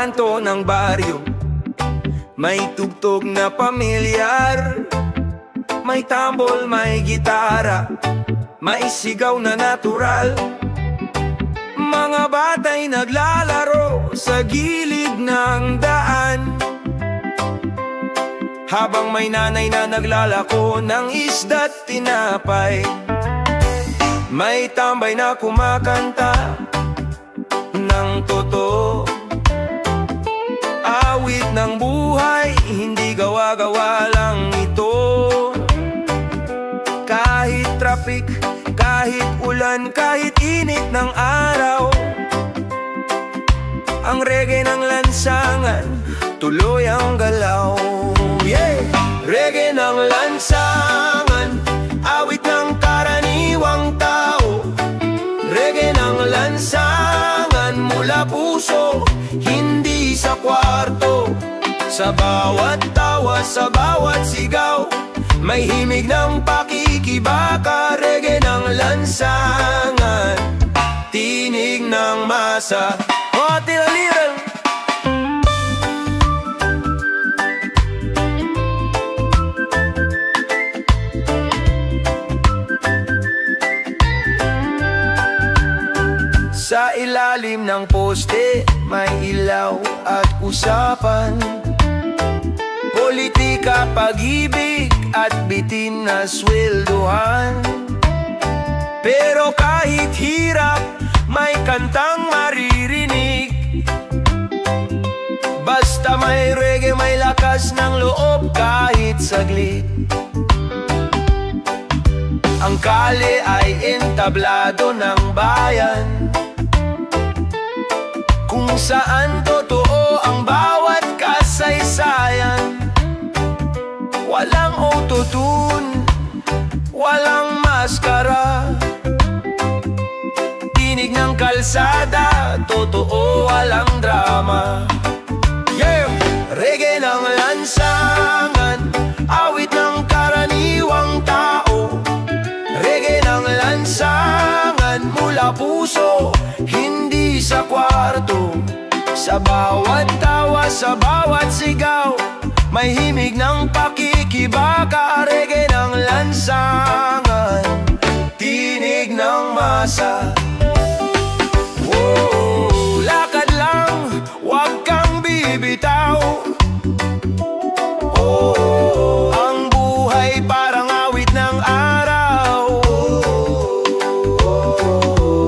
kanto ng baryo. May tugtog na pamilyar, may tambol, may gitara, may sigaw na natural. Mga batay naglalaro sa gilid ng daan, habang may nanay na naglalako ng isda't tinapay. May tambay na kumakanta ng totoo, awit ng buhay, hindi gawa-gawa lang ito. Kahit traffic, kahit ulan, kahit init ng araw, ang reggae ng lansangan, tuloy ang galaw. Yeah! Reggae ng lansangan, awit ng karaniwang tao. Reggae ng lansangan, mula puso, hindi sa kwarto. Sa bawat tawa, sa bawat sigaw, may himig ng pakikibaka. Reggae ng lansangan, tinig ng masa. Oh, tilaliran! Sa ilalim ng poste, may ilaw at usapan. Politika, pag-ibig at bitin na swelduhan. Pero kahit hirap, may kantang maririnig. Basta may reggae, may lakas ng loob kahit saglit. Ang kalye ay entablado ng bayan, kung saan totoo ang bawat kasaysayan. Walang autotune, walang maskara, tinig ng kalsada, totoo, walang drama. Yeah! Reggae ng lansangan, awit ng karaniwang tao. Reggae ng lansangan, mula puso, hindi sa kwarto. Sa bawat tawa, sa bawat sigaw, may himig ng pakikibaka. Reggae ng lansangan, tinig ng masa. Whoa, lakad lang, wag kang bibitaw. Oh, ang buhay parang awit ng araw.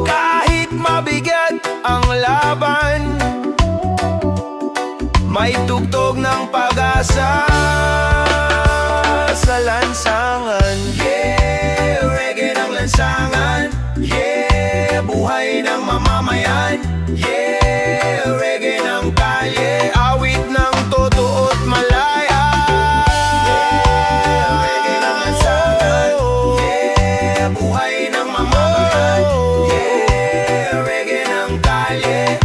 Kahit mabigat ang laban, may tugtog ng pag-asa sa lansangan. Yeah, reggae ng lansangan. Yeah, buhay ng mamamayan. Yeah, reggae ng kalye, awit ng totoo't malaya. Yeah, reggae ng lansangan. Yeah, buhay ng mamamayan. Yeah, reggae ng kalye.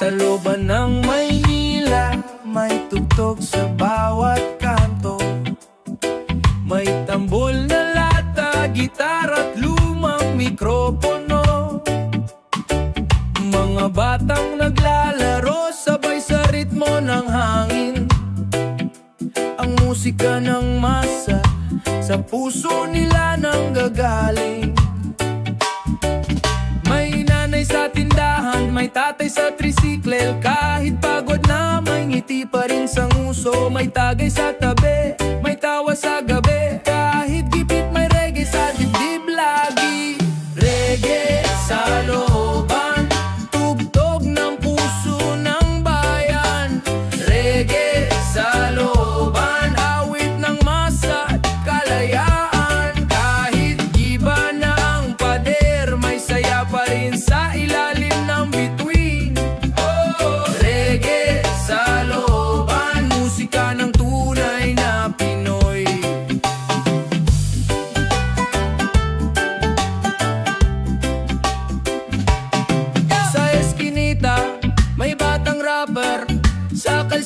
Sa looban ng Maynila, may tugtog sa bawat kanto. May tambol na lata, gitara at lumang mikropono. Mga batang naglalaro, sabay sa ritmo ng hangin. Ang musika ng masa, sa puso nila nang gagaling. May nanay sa tindahan, may tatay sa tricycle. Kahit pagod na, may ngiti pa rin sa nguso. May tagay sa tabi, may tawa sa gabi. Kahit gipit, may reggae sa dibdib lagi. Reggae sa looban, tugtog ng puso ng bayan. Reggae sa looban, awit ng masa at kalayaan. Kahit giba na ang pader, may saya pa rin sa ilalim ng bituin. Oh, reggae sa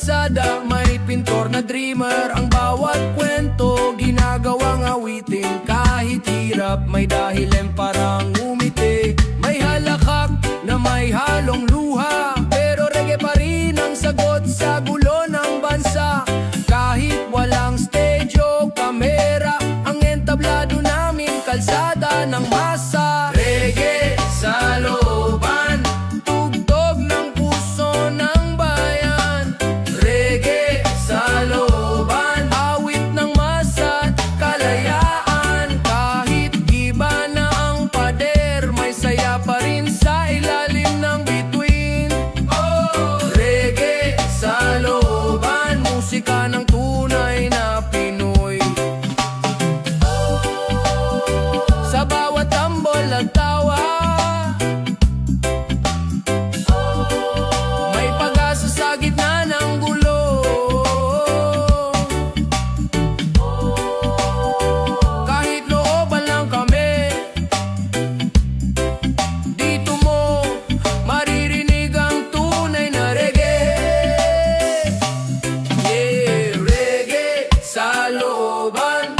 kalsada, may pintor na dreamer. Ang bawat kwento, ginagawang awitin. Kahit hirap, may dahilan parang umiti. May halakhak na may halong luha, pero reggae pa rin ang sagot sa gulo ng bansa. Kahit walang stage o kamera, ang entablado namin kalsada ng masa. Reggae sa looban, tugtog ng puso ng bayan. Reggae sa looban, awit ng masa at kalayaan. Kahit giba na ang pader, may saya pa rin sa ilalim ng bituin. Reggae sa looban, musika ng tunay na Pinoy. Sa bawat tambol at tawa, may pag-asa sa gitna ng gulo. Kahit looban lang kami, dito mo maririnig ang tunay na reggae. Yeah, reggae sa looban.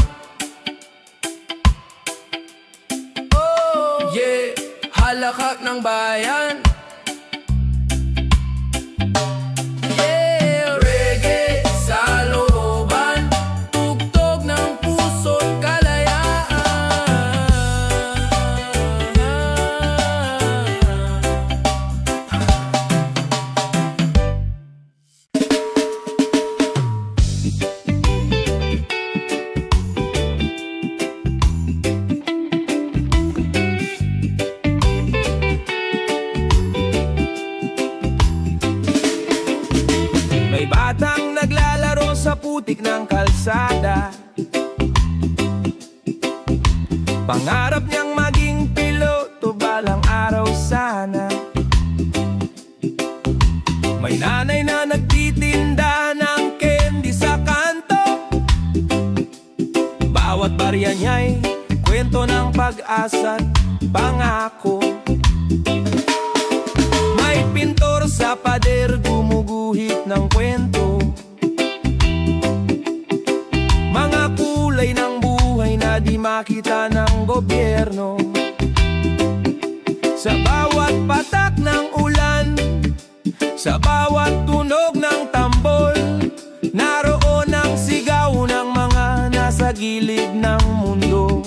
Oh, yeah, halakhak ng bayan. Yeah, reggae sa looban, tugtog ng puso't kalayaan. May batang naglalaro sa putik ng kalsada. Pangarap niyang maging piloto balang araw sana. May nanay na nagtitinda ng candy sa kanto. Bawat barya niya'y kwento ng pag-asa at pangako. May pintor sa pader, gumuguhit ng kwento. Mga kulay ng buhay na di makita ng gobyerno. Sa bawat patak ng ulan, sa bawat tunog ng tambol, naroon ang sigaw ng mga nasa gilid ng mundo.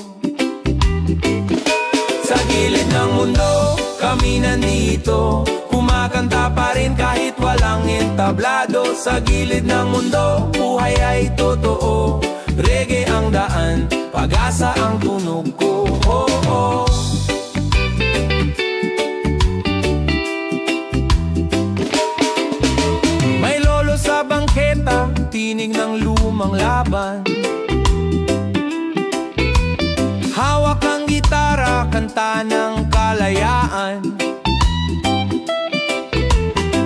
Sa gilid ng mundo, kami nandito, kumakanta pa rin kahit walang entablado. Sa gilid ng mundo, buhay ay totoo. Reggae ang daan, pag-asa ang tunog ko. Oh, oh. May lolo sa bangketa, tinig ng lumang laban. Hawak ang gitara, kanta ng kalayaan.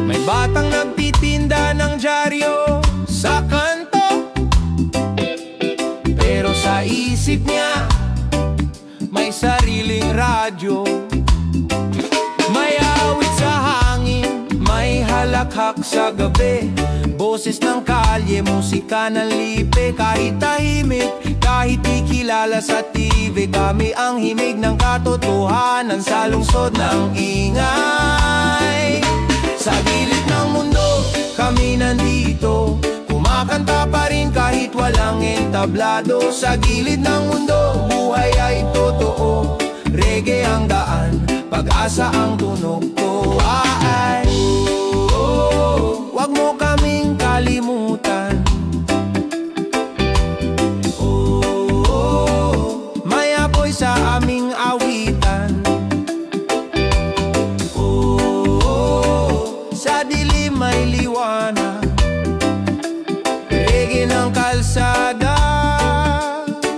May batang nagtitinda ng dyaryo sa kanto, pero sa isip niya may sariling radyo. May awit sa hangin, may halakhak sa gabi. Boses ng kalye, musika ng lipe. Kahit tahimik, kahit di kilala sa TV, kami ang himig ng katotohanan sa lungsod ng ingay. Sa gilid ng mundo, kami nandito, kumakanta pa rin kahit walang entablado. Sa gilid ng mundo, buhay ay totoo. Reggae ang daan, pag-asa ang tunog ko. Ay, oh, wag mo kaming kalimutan. Oh, may apoy sa aming awitan. Sa dilim may liwanag, reggae ng kalsada,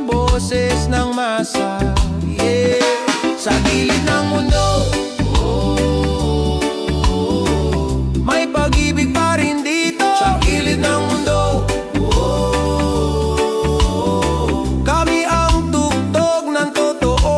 boses ng masa. Yeah. Sa gilid ng mundo, may pag-ibig pa rin dito. Sa gilid ng mundo, kami ang tugtog ng totoo.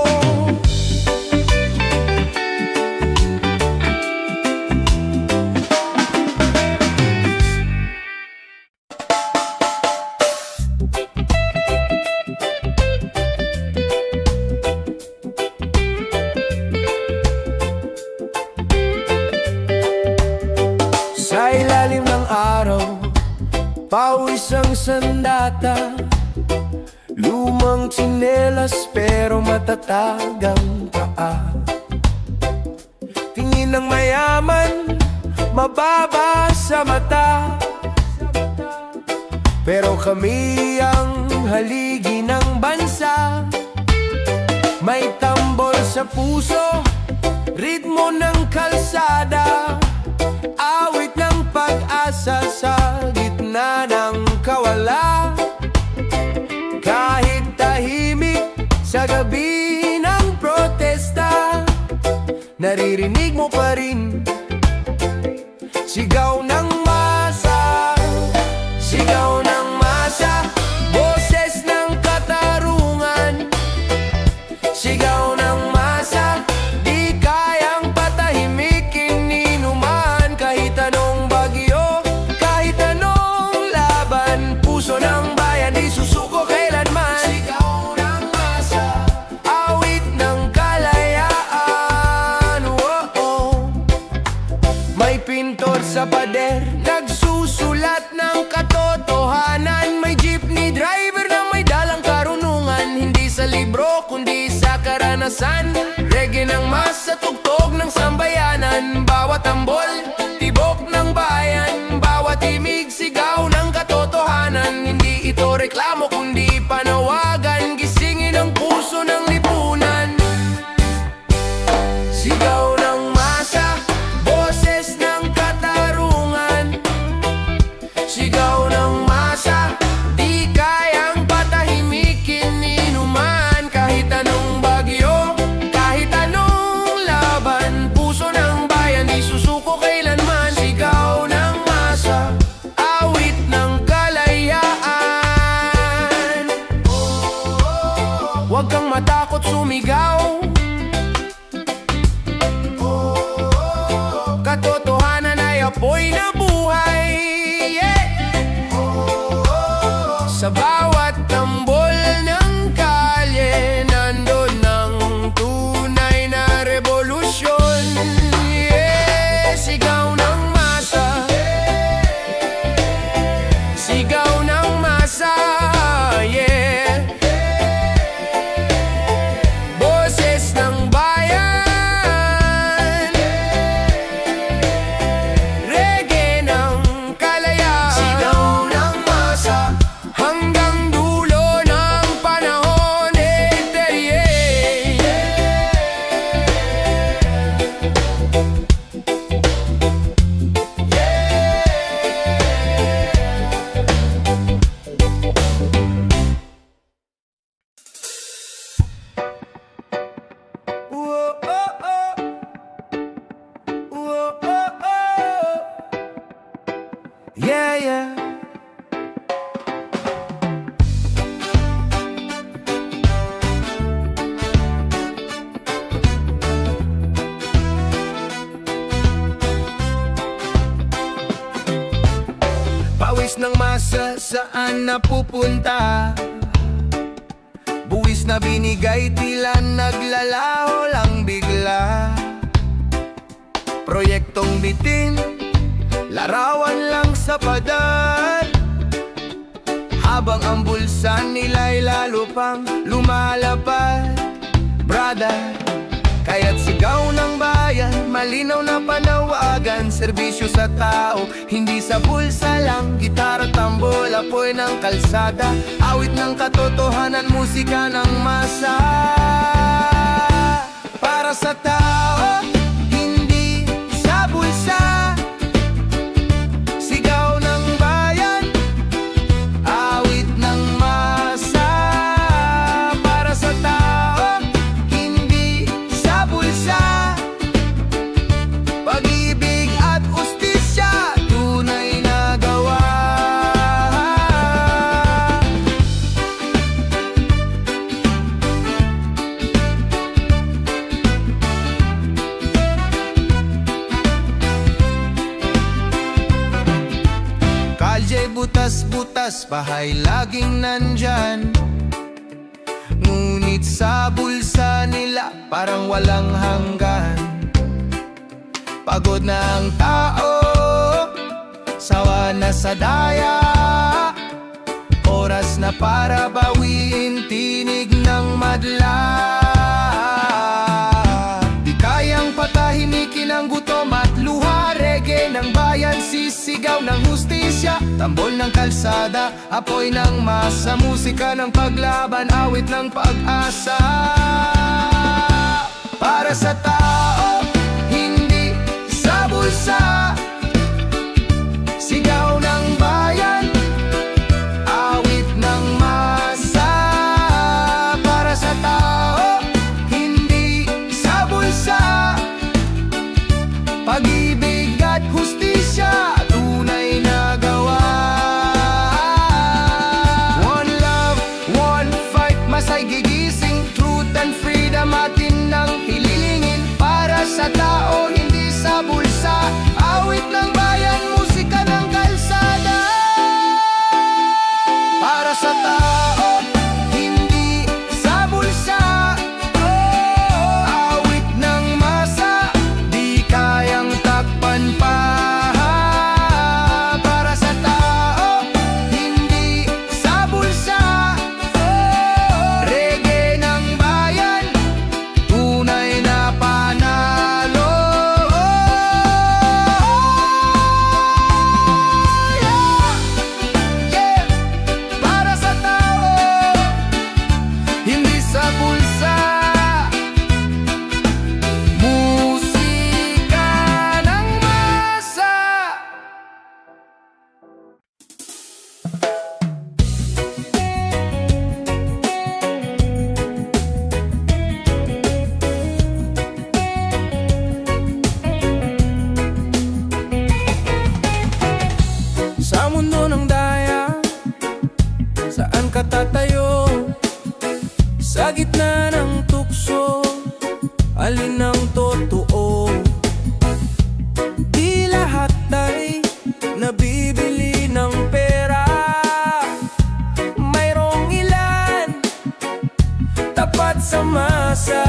Pawis ang sandata, lumang tsinelas pero matatag ang paa. Tingin ng mayaman, mababa sa mata, pero kami ang haligi ng bansa. May tambol sa puso, ritmo ng kalsada, awit ng pag-asa sa gitna ng kawala. Kahit tahimik sa gabi ng protesta, naririnig mo pa rin sigaw ng masa, sigaw ng masa, boses ng katarungan. Sigaw ng masa, di kayang patahimikin ni numan. Kahit anong bagyo, kahit anong laban, puso ng bayan di susuko kailanman. Sigaw ng masa, awit ng kalayaan. May pintor sa pader, nagsusulat ng katotohanan. May jeepney driver na may dalang karunungan, hindi sa libro kundi sa karanasan. Reggae ng masa, tugtog ng sambayanan. Bawat tambol, tibok ng bayan. Bawat imig, sigaw ng katotohanan. Hindi ito reklamo kundi panawagan, gisingin ang puso ng lipunan. Sigaw ng masa, boses ng katarungan. Sigaw ng masa, di kayang patahimikin ni numan. Kahit anong bagyo, kahit anong laban, puso ng bayan di susuko kailanman. Sigaw ng masa, awit ng kalayaan. Huwag kang matakot sumigaw, katotohanan ay apoy na buhay. Sa bawat tambol ng kalye, nandun ang tunay na revolusyon. Sigaw ng masa, sigaw ng masa, boses ng bayan. Reggae ng kalayaan. Sigaw ng masa, hanggang dulo ng panahon. Yeah, yeah. Pawis ng masa, saan napupunta? Buwis na binigay, tila naglalaho lang bigla. Proyektong bitin, larawan lang sa pader, habang ang bulsa nila'y lalo pang lumalapad. Brother, kaya't sigaw ng bayan, malinaw na panawagan. Serbisyo sa tao, hindi sa bulsa lang. Gitara, tambol, apoy ng kalsada, awit ng katotohanan, musika ng masa. Para sa tao, hindi sa bulsa. Sigaw ng bayan, awit ng masa. Para sa tao, hindi sa bulsa. Pag-ibig at ustisya, tunay na gawa. Kalye butas-butas, bahay laging nandyan. Ngunit sa bulsa nila parang walang hanggan. Pagod na ang tao, sawa na sa daya. para bawiin tinig ng madla. Di kayang patahimikin ang gutom at luha. Reggae ng bayan, sisigaw ng hustisya. Tambol ng kalsada, apoy ng masa. Musika ng paglaban, awit ng pag-asa. Para sa tao, hindi sa bulsa. Sigaw ng bayan, awit ng masa. Para sa tao, hindi sa bulsa. Pag-ibig at hustisya, tunay na gawa. One love, one fight, masay gigising. Truth and freedom atin nang hilingin. Para sa tao, hindi sa bulsa. Awit ng bayan, musika ng kalsada. Para sa tao, hindi sa bulsa. Awit ng masa, di kayang takpan pa. Para sa tao, hindi sa bulsa. Reggae ng bayan, tunay na panalo. Yeah. Para sa tao, hindi sa bulsa. Musika ng masa. Sa mundo ng daya, saan ka tatayo? Sa gitna ng tukso, alin ang totoo? Di lahat ay nabibili ng pera. Mayroong ilan tapat sa masa.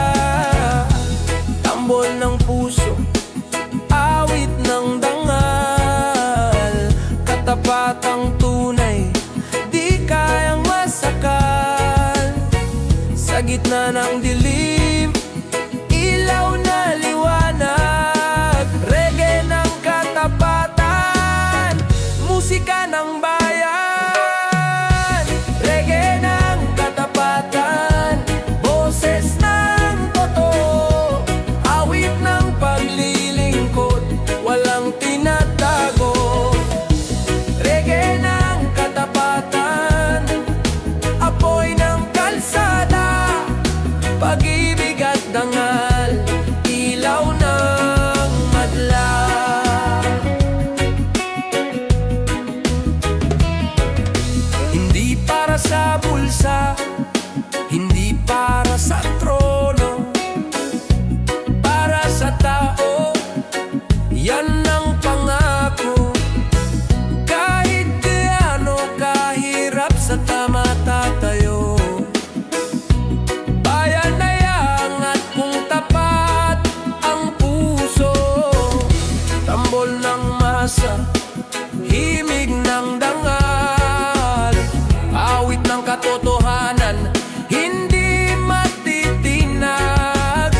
Tambol ng puso, awit ng dangal. Katapatang tunay, di kayang masakal. Sa gitna ng dilim, ilaw na liwanag. Reggae ng katapatan, musika ng bayan. Reggae ng katapatan, boses ng totoo. Awit ng paglilingkod, walang tinatago. Reggae ng katapatan, apoy ng kalsada. Pag-ibig at dangal, ilaw ng madla. Hindi para sa bulsa, hindi para sa trono. Para sa tao, yan ang pangako. Kahit gaano kahirap, sa tama tatayo. Bayan na iangat kung tapat ang puso. Tambol ng masa, himig ng dangal. Awit ng katotohanan, hindi matitinag.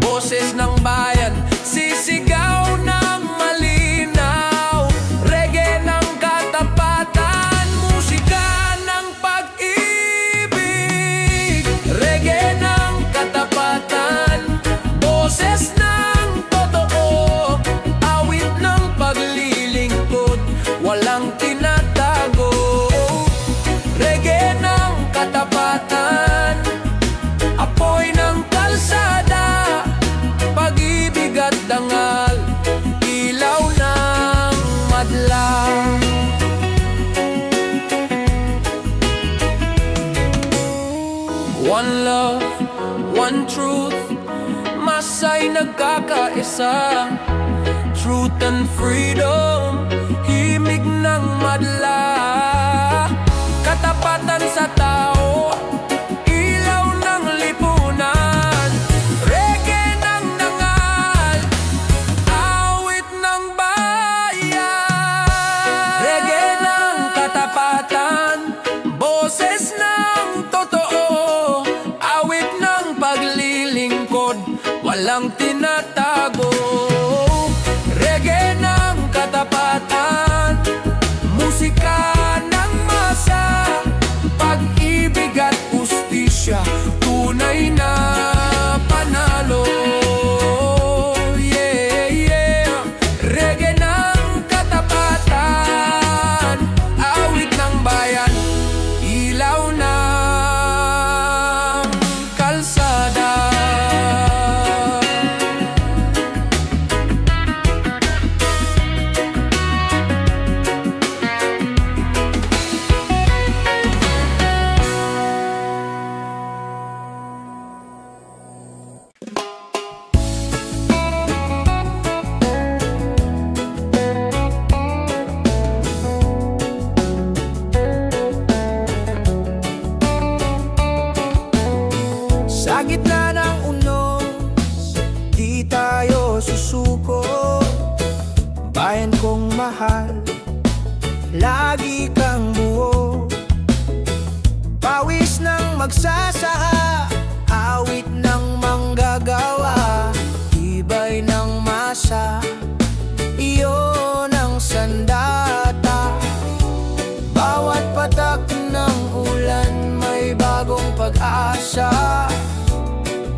Boses ng bayan, sisigaw ng malinaw. Reggae ng katapatan, musika ng pag-ibig. Reggae ng katapatan, boses ng totoo. Awit ng paglilingkod, walang tinatago. Reggae ng katapatan, apoy ng kalsada. Pag-ibig at dangal, ilaw ng madla. One love, one truth, masay nagkakaisa. Truth and freedom, himig ng madla. Katapatan sa tao, ilaw ng lipunan. Reggae ng dangal, awit ng bayan. Reggae ng katapatan, walang tinatago. Reggae ng katapatan, musika ng masa, pag-ibig at ustisya, tunay na panalo. Yeah, yeah. Reggae ng katapatan, awit ng bayan, ilaw ng kalsada. Sa gitna ng unos, di tayo susuko. Bayan kong mahal, lagi kang buo. Pawis ng magsasaka, awit ng manggagawa, tibay ng masa, iyon ang sandata. Bawat patak ng ulan may bagong pag-asa.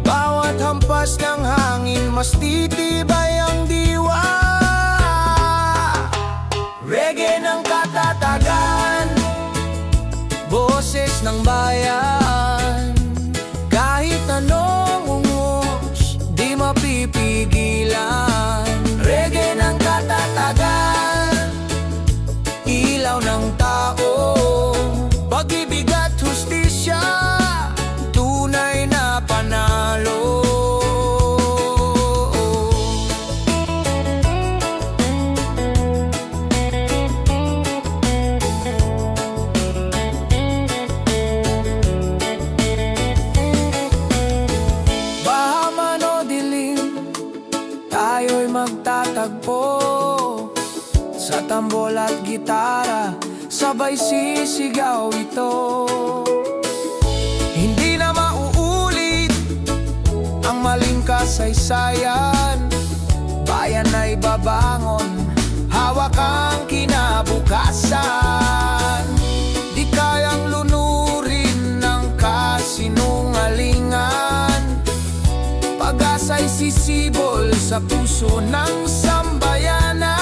Bawat hampas ng hangin mas titibay ang diwa. Reggae ng katatagan, boses ng bayan, kahit anong ungos, di mapipigilan. Reggae ng katatagan, ilaw ng tao, pag-ibig at hustisya, tunay na panalo. Baha man o dilim, tayo'y magtatagpo. Sa tambol at gitara, sabay sisigaw ito. Hindi na mauulit ang maling kasaysayan. Bayan ay babangon, hawak ang kinabukasan. Di kayang lunurin ng kasinungalingan. Pag-asa'y sisibol sa puso ng sambayanan.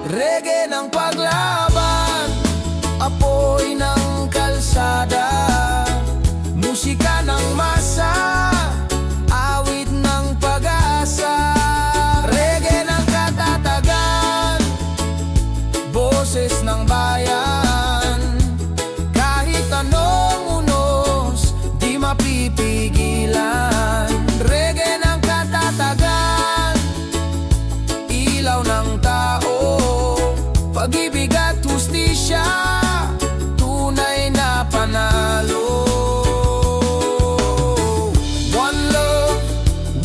Reggae ng paglaban, apoy ng kalsada, musika ng masa, awit ng pag-asa. Reggae ng katatagan, boses ng bayan, kahit anong unos, di mapipigilan. Reggae ng katatagan, ilaw ng tao, pag-ibig at hustisya, tunay na panalo. One love,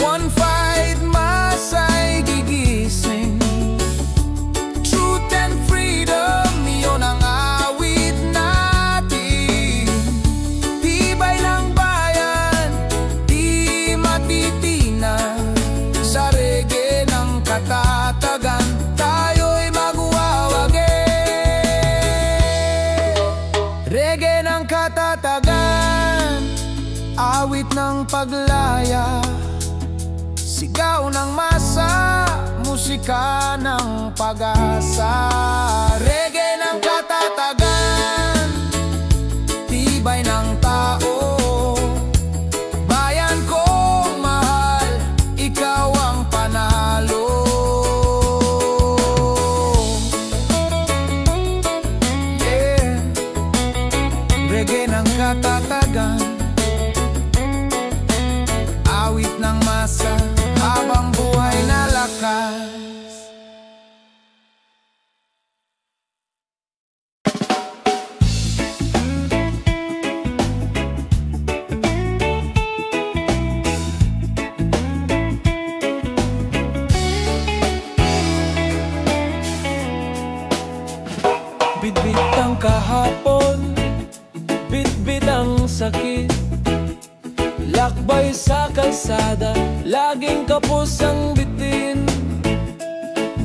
one fight, masa'y gigising. Truth and freedom, yun ang awit natin. Tibay ng bayan, di matitinag. Sa reggae ng katatagan, tayo'y reggae ng katatagan, awit ng paglaya, sigaw ng masa, musika ng pag-asa. Reggae ng katatagan, tibay ng tao, bayan kong mahal, ikaw ang panalo. Reggae ng katatagan, awit ng masa, habang buhay na lakas. Bitbit ang kahapon, bitbit ang sakit, Lakbay sa kalsada, laging kapos ang bitin.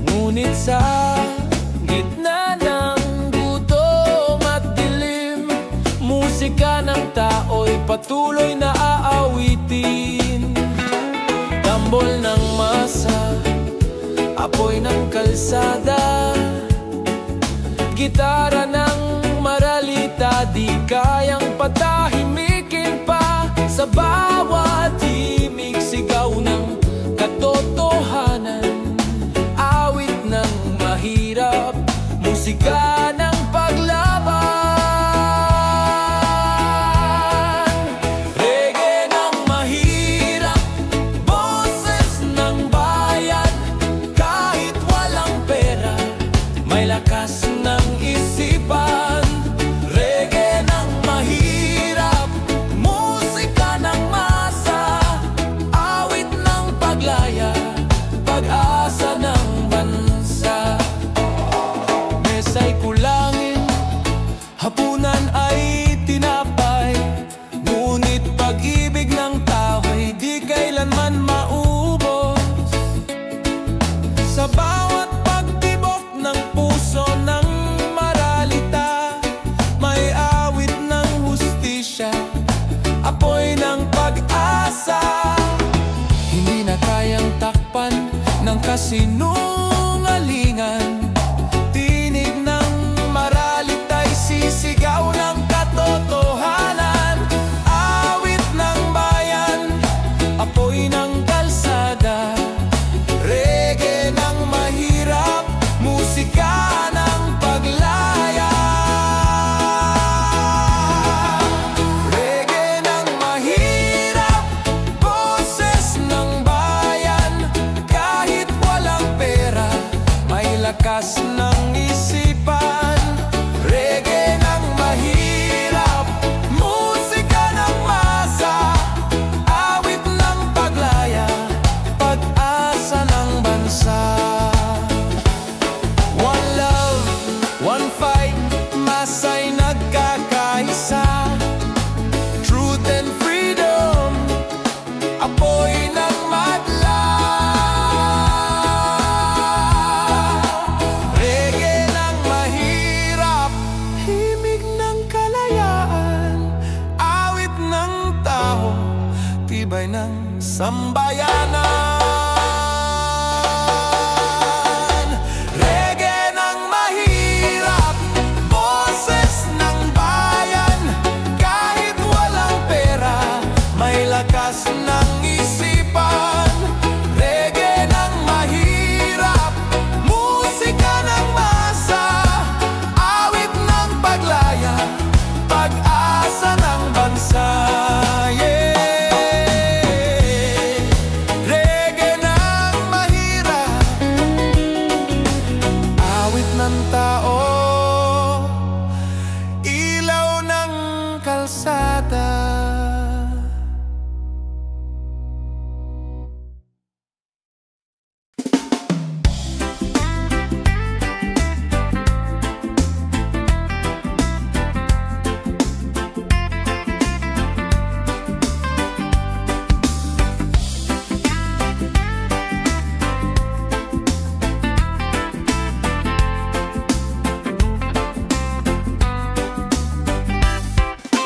Ngunit sa gitna ng gutom at dilim, musika ng tao'y patuloy na aawitin. Tambol ng masa, apoy ng kalsada, gitara ng maralita, di kayang patahimikin pa. Sa bawat himig, sigaw ng katotohanan, awit ng mahirap, musika ng paglaban. Reggae ng mahirap, boses ng bayan, kahit walang pera, may lakas ng isipan. Reggae ng mahirap, musika ng masa, awit ng paglaya, pag-asa ng bansa. Mesa'y kulangin, hapunan ay tinapay, ngunit pag-ibig ng tao'y di kailanman maubos. Sa bawat pagtibok ng puso ng maralita, may awit ng hustisya, apoy ng pag-asa. Hindi na kayang takpan ng kasinungalingan, tinig ng maralita'y sisigaw ng katotohanan, awit ng bayan, apoy ng kalsada. Reggae ng mahirap, musika ng paglaya. Reggae ng mahirap, boses ng bayan, kahit walang pera, may lakas ng isipan. Reggae ng mahirap, musika ng masa, awit ng paglaya, pag-asa ng bansa. One love, one fight, masa'y nagkakaisa. Truth and freedom, apoy ng madla. Reggae ng mahirap, himig ng kalayaan, awit ng tao, tibay ng sambayanan. Reggae ng mahirap, boses ng bayan, kahit walang pera, may lakas ng isipan. Reggae ng mahirap, musika ng masa, awit ng paglaya, pag-asa ng bansa. Reggae ng mahirap, awit ng tao, ilaw ng kalsada.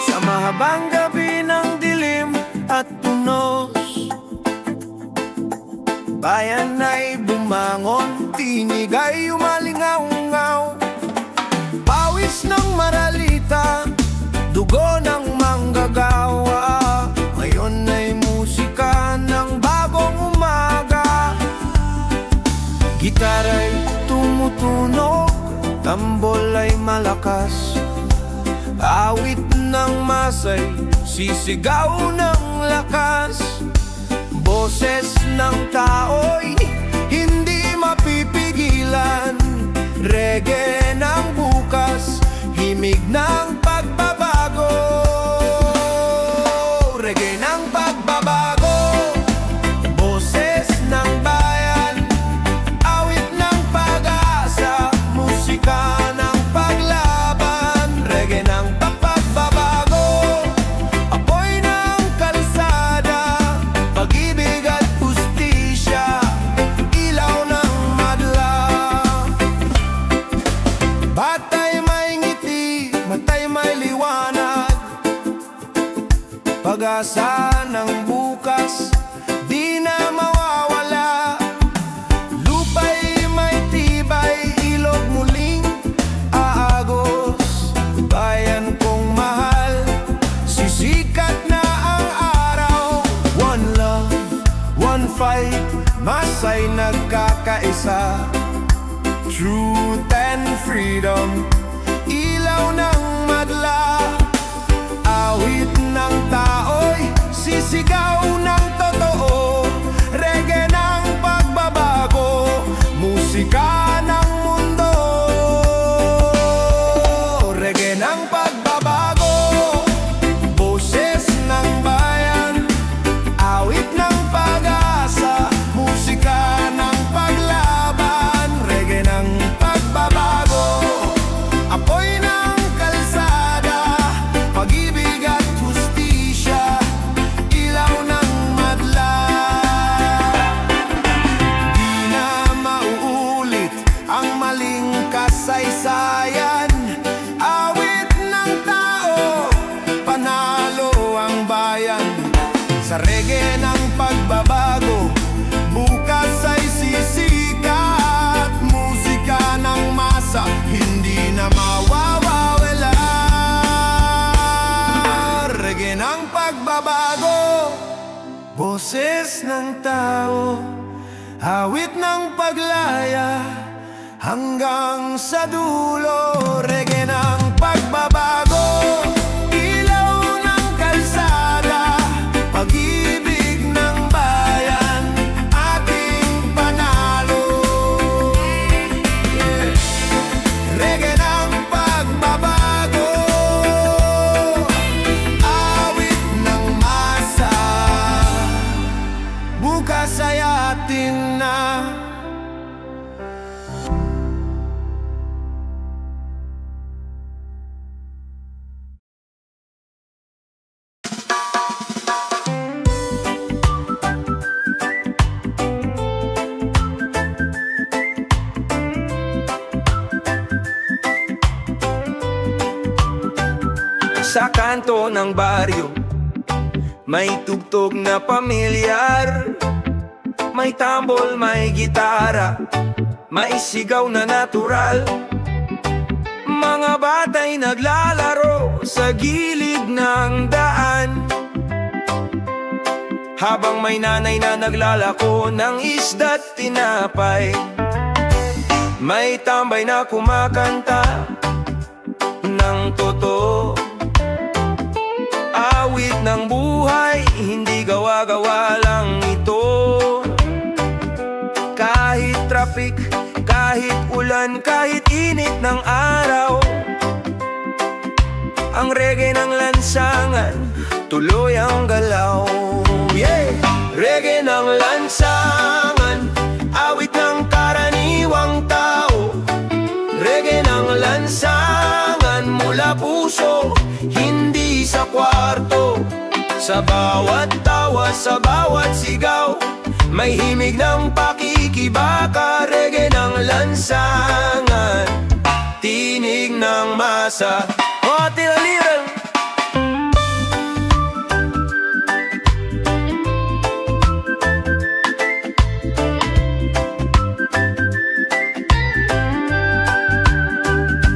Sa mahabang gabi ng dilim at tunos, bayan ay bumangon, tinig ay umalingaw-ngaw. Pawis ng maralita, dugo ng manggagawa, ngayon ay musika ng bagong umaga. Gitara'y tumutunog, tambol ay malakas, awit ng masay, sisigaw ng lakas. Boses ng tao'y hindi mapipigilan. Reggae ng bukas, himig ng pagbabago. Reggae ng pagbabago, boses ng bayan, awit ng pag-asa, musika ng paglaban. Reggae ng pagbabago, apoy ng kalsada. matay may liwanag, pag-asa ng bukas di na mawawala. Lupa'y may tibay, ilog muling aagos. Bayan kong mahal, sisikat na ang araw. One love, one fight, masay nagkakaisa. Truth and freedom, ilaw ng madla. Awit ng tao'y sisigaw ng totoo. Reggae ng pagbabago, musika ng mundo. Reggae ng pagbabago, boses ng bayan. Awit ng pag-asa, musika ng paglaban. Reggae ng pagbabago, apoy ng kalsada. Pag-ibig at hustisya, ilaw ng madla. Di na mauulit ang maling kasaysayan. Awit ng tao, panalo ang bayan. Sa reggae ng pagbabago, bukas ay sisikat. Musika ng masa, hindi na mawawala. Reggae ng pagbabago, boses ng tao. Awit ng paglaya, hanggang sa dulo. Reggae ng pagbabago, ilaw ng kalsada. Pag-ibig ng bayan, ating panalo. Reggae ng pagbabago, awit ng masa. Bukas ay atin na. Sa kanto ng baryo, may tugtog na pamilyar. May tambol, may gitara, may sigaw na natural. Mga batay naglalaro sa gilid ng daan, habang may nanay na naglalako ng isda't tinapay. May tambay na kumakanta ng totoo. Awit ng buhay, hindi gawa-gawa lang ito. Kahit traffic, kahit ulan, kahit init ng araw, ang reggae ng lansangan, tuloy ang galaw. Yeah! Reggae ng lansangan, awit ng karaniwang tao. Reggae ng lansangan, mula puso, hindi sa kwarto. Sa bawat tawa, sa bawat sigaw, may himig ng pakikibaka. Reggae ng lansangan, tinig ng masa. O tilaliran,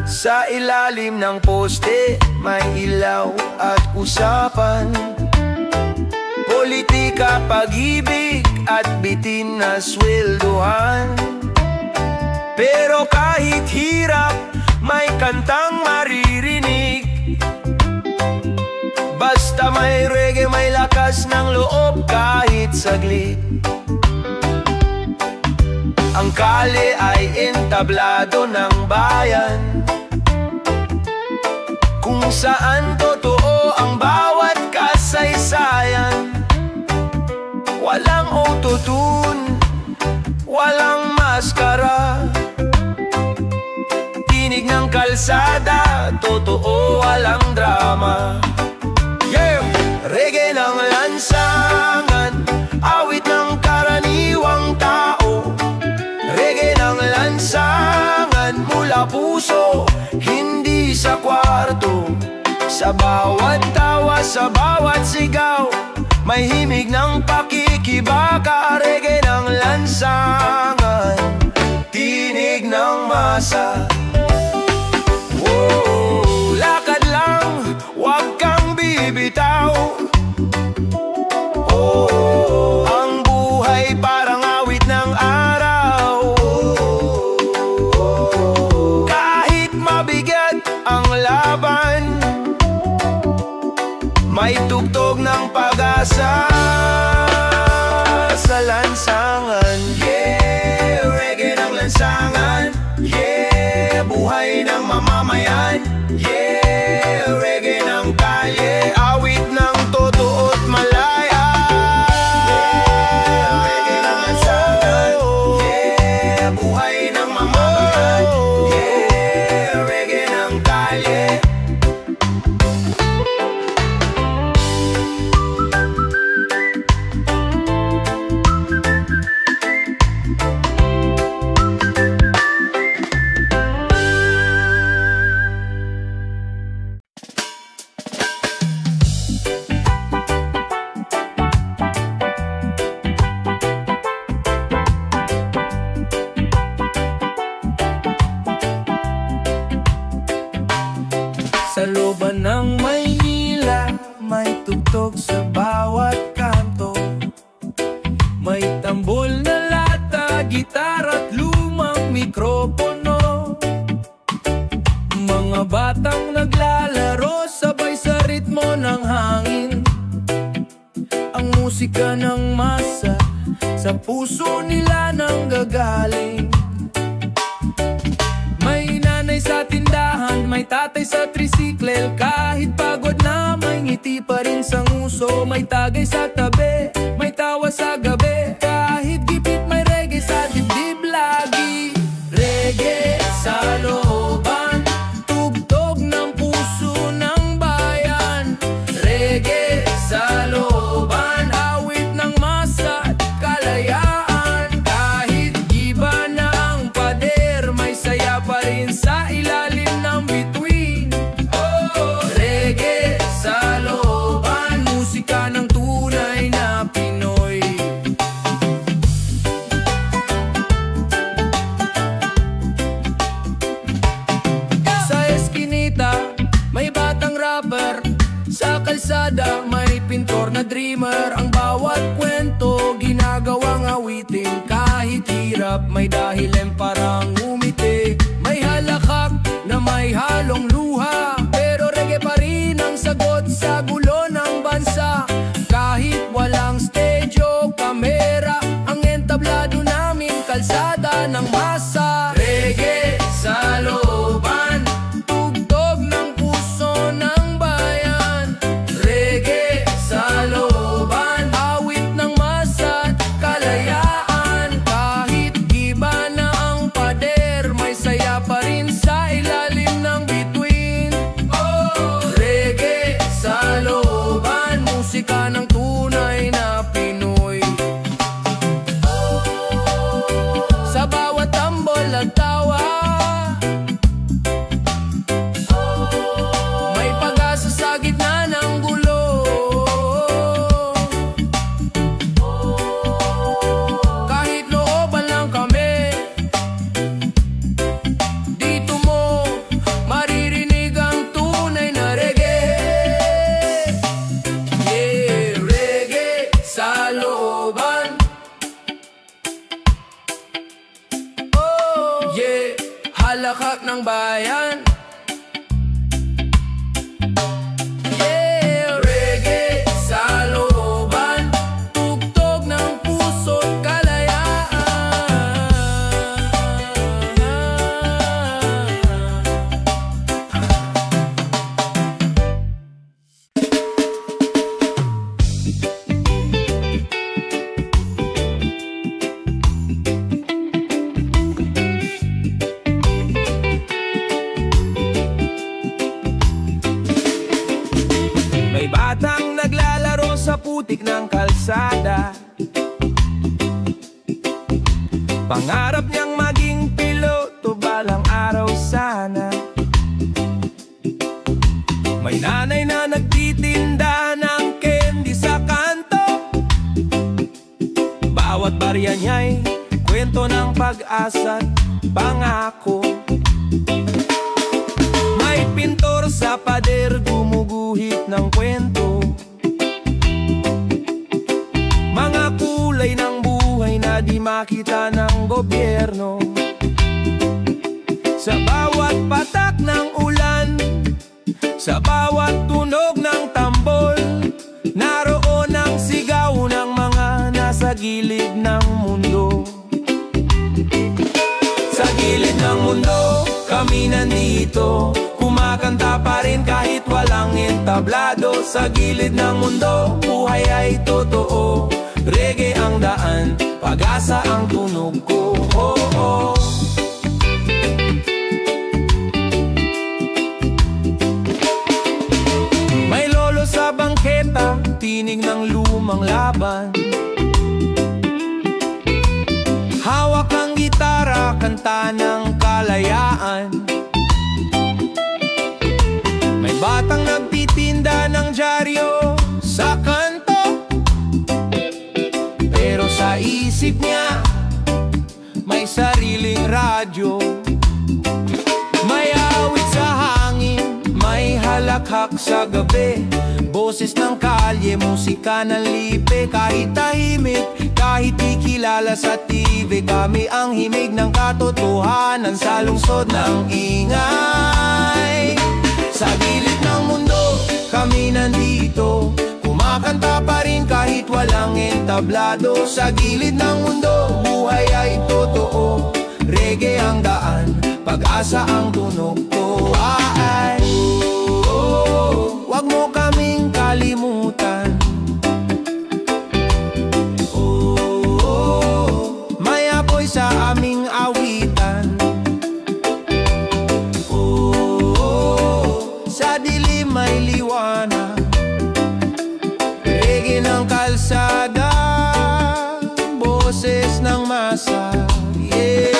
sa ilalim ng poste, may ilaw at usapan. Politika, pag-ibig at bitin na swelduhan. Pero kahit hirap, may kantang maririnig. Basta may reggae, may lakas ng loob kahit saglit. Ang kale ay entablado ng bayan, kung saan totoo ang bawat kasaysayan. Walang autotune, walang maskara. Tinig ng kalsada, totoo, walang drama. Yeah! Reggae ng lansangan, awit ng karaniwang tao. Reggae ng lansangan, mula puso, hindi sa kwarto. Sa bawat tawa, sa bawat sigaw, may himig ng pakikibaka. Reggae ng lansangan, tinig ng masa. Whoa, lakad lang, huwag kang bibitaw. Oh, ang buhay parang awit ng araw. Kahit mabigat ang laban, may tugtog ng pag-asa sa lansangan. Yeah, reggae ng lansangan. Yeah, buhay ng mamamayan. Yeah, reggae ng kalye, awit ng totoo't malaya. Yeah, reggae ng lansangan. Yeah, buhay ng mamamayan. Yeah, reggae ng kalye. Sa looban ng Maynila, may tugtog sa bawat kanto. May tambol na lata, gitara at lumang mikropono. Mga batang naglalaro, sabay sa ritmo ng hangin. Ang musika ng masa, sa puso nila nang gagaling. May nanay sa tindahan, may tatay sa tricycle. Kahit pagod na, may ngiti pa rin sa nguso. May tagay sa tabi, may tawa sa gabi. Kahit gipit, may reggae sa dibdib lagi. Reggae sa looban, tugtog ng puso ng bayan. Reggae sa looban, awit ng masa at kalayaan. Kahit iba na ang pader, may saya pa rin sa ilalim ng bituin. Oh, reggae sa looban, musika ng tunay na Pinoy. Sa eskinita, may batang rapper. Sa kalsada, may pintor na dreamer. Ang bawat kwento, ginagawang awitin. Kahit hirap, may dahilan parang umiti. May halakhak na may halong luha, pero reggae pa rin ang sagot sa gulo ng bansa. Kahit walang stage o kamera, ang entablado namin kalsada ng masa. Reggae sa looban, tugtog ng puso ng bayan. Reggae sa looban, awit ng masa at kalayaan. Kahit iba na ang pader, may saya pa rin sa ilalim ng bituin. Oh, reggae sa looban, musika ng tunay na Pinoy. Sa bawat tambol at tawa, may pag-asa sa gitna ng gulo. Kahit looban lang kami, dito mo maririnig ang tunay na reggae. Yeah, reggae sa looban. Oh, yeah, halakhak ng bayan. Yeah, reggae sa looban, tugtog ng puso't kalayaan. May batang naglalaro sa putik ng kalsada. Pangarap niyang maging piloto balang araw sana. May nanay na nagtitinda ng candy sa kanto. Bawat barya niya'y kwento ng pag-asa't pangako. May pintor sa pader gumuguhit ng kwento, mga kulay ng buhay na di makita ng gobyerno. Sa bawat patak ng ulan, sa bawat tunog ng tambol, naroon ang sigaw ng mga nasa gilid ng mundo. Sa gilid ng mundo, kami nandito, kumakanta pa rin kahit walang entablado. Sa gilid ng mundo, buhay ay totoo, reggae ang daan, pag-asa ang tunog ko. Oh, oh. Sa bangketa, tinig ng lumang laban, hawak ang gitara, kanta ng kalayaan. May batang nagtitinda ng dyaryo sa kanto, pero sa isip niya may sariling radyo. May awit sa hangin, may halakhak sa gabi, boses ng kalye, musika ng lipe. Kahit tahimik, kahit di kilala sa TV, kami ang himig ng katotohanan sa lungsod ng ingay. Sa gilid ng mundo, kami nandito, kumakanta pa rin kahit walang entablado. Sa gilid ng mundo, buhay ay totoo, reggae ang daan, pag-asa ang tunog ko. Ay, wag mo kaming kalimutan. May apoy sa aming awitan. Sa dilim may liwanag, reggae ng kalsada, boses ng masa. Yeah.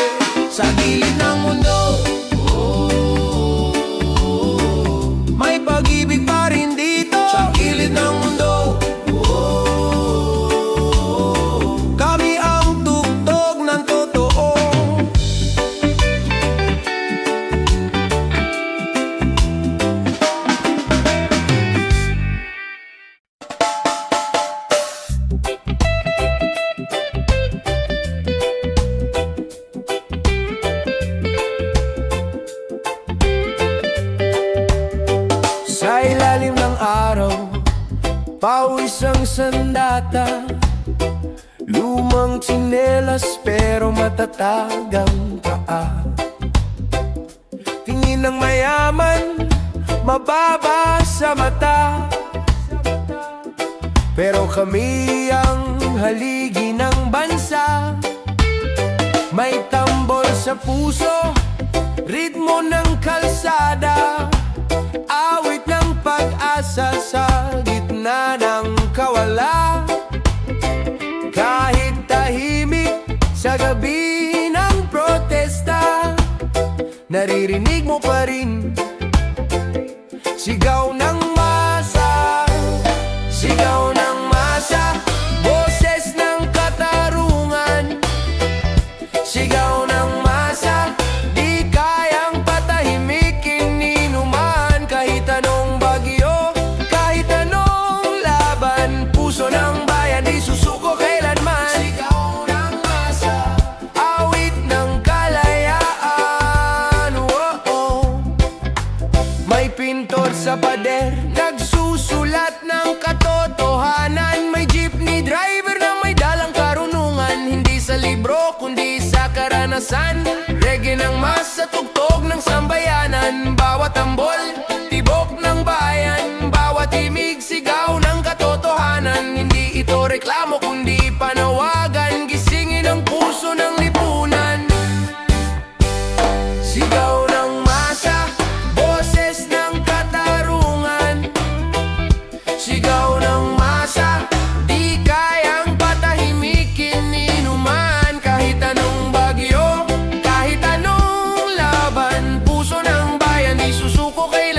Sa gilid ng mundo, may pag-ibig pa rin dito. Sa gilid ng mundo, kami ang tugtog ng totoo. Sa ilalim ng araw, pawis ang sandata, lumang tsinelas pero matatag ang paa. Tingin ng mayaman, mababa sa mata, pero kami ang haligi ng bansa. May tambol sa puso, ritmo ng kalsada, awit ng pag-asa sa gitna ng kawala. Kahit tahimik sa gabi ng protesta, naririnig mo pa rin sigaw ng masa, sigaw ng masa, boses ng katarungan, sigaw ng masa, di kayang patahimikin ni numan. Kahit anong bagyo, kahit anong laban, puso ng bayan di susuko kailanman. Sigaw ng masa, awit ng kalayaan. May pintor sa pader, nagsusulat ng katotohanan. May jeepney driver na may dalang karunungan, hindi sa libro kundi sa karanasan. Reggae ng masa, tugtog ng sambayanan, bawat tambol, tibok ng bayan, bawat himig, sigaw ng katotohanan. Hindi ito reklamo kundi panawagan, gisingin ang puso ng lipunan. Sigaw ng masa, boses ng katarungan, sigaw ng masa, di kayang patahimikin ni numan. Kahit anong bagyo, kahit anong laban, puso ng bayan di susuko kailanman.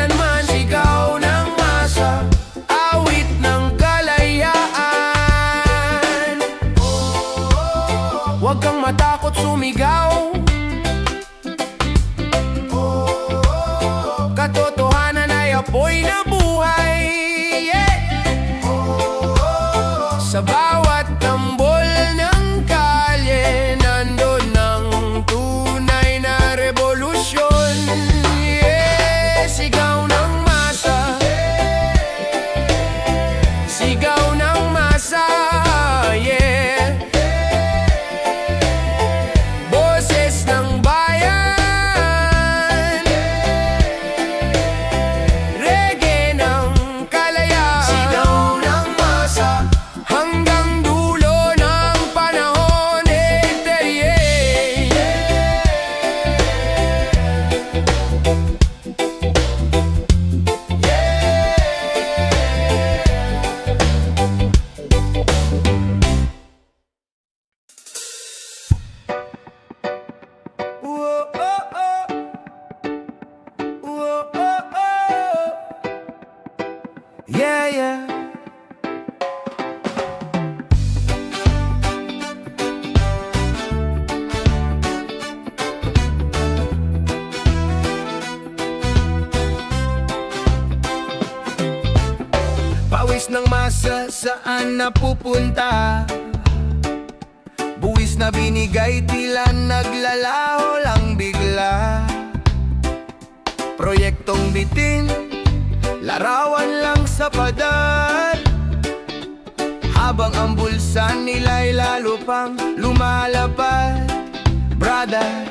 katotohanan ay apoy na buhay. Sa bawat tambol ng kalye, nandun ang tunay na revolusyon. Sigaw ng masa, sigaw ng masa, boses ng bayan, reggae ng kalayaan. Sigaw ng masa hanggang dulo ng panahon. Yeah, yeah. Pawis ng masa, saan napupunta? Buwis na binigay, tila naglalaho lang bigla. Proyektong bitin, larawan lang sa pader, habang ang bulsa nila'y lalo pang lumalapad. Brother,